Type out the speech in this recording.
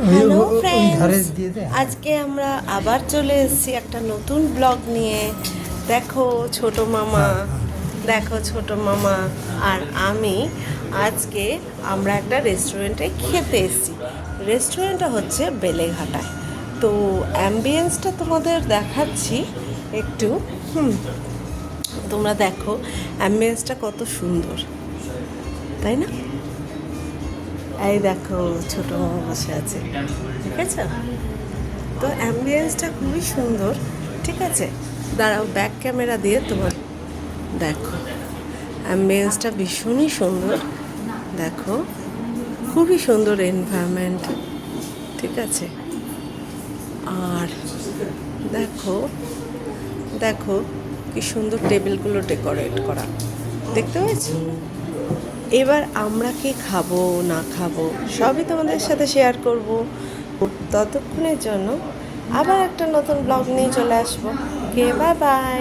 Hello friends, আজকে আমরা আবার চলে এসেছি একটা নতুন ব্লগ নিয়ে। দেখো ছোট মামা, দেখো ছোট মামা আর আমি। আজকে আমরা একটা রেস্টুরেন্টে খেতে এসেছি। রেস্টুরেন্টটা হচ্ছে বেলেঘাটায়। তো অ্যাম্বিয়েন্সটা তোমাদের দেখাচ্ছি একটু। তোমরা দেখো অ্যাম্বিয়েন্সটা কত সুন্দর, তাই না? এই দেখো ছোটো মামা বসে আছে, ঠিক আছে? তো অ্যাম্বিয়েন্সটা খুবই সুন্দর, ঠিক আছে? দাঁড়াও ব্যাক ক্যামেরা দিয়ে তোমার দেখো, অ্যাম্বিয়েন্সটা ভীষণই সুন্দর। দেখো খুবই সুন্দর এনভায়রনমেন্ট, ঠিক আছে? আর দেখো দেখো কি সুন্দর টেবিলগুলো ডেকোরেট করা, দেখতে পেয়েছো? এবার আমরা কি খাবো না খাবো সবই তোমাদের সাথে শেয়ার করব। ততক্ষণের জন্য আবার একটা নতুন ব্লগ নিয়ে চলে আসবো। Bye bye.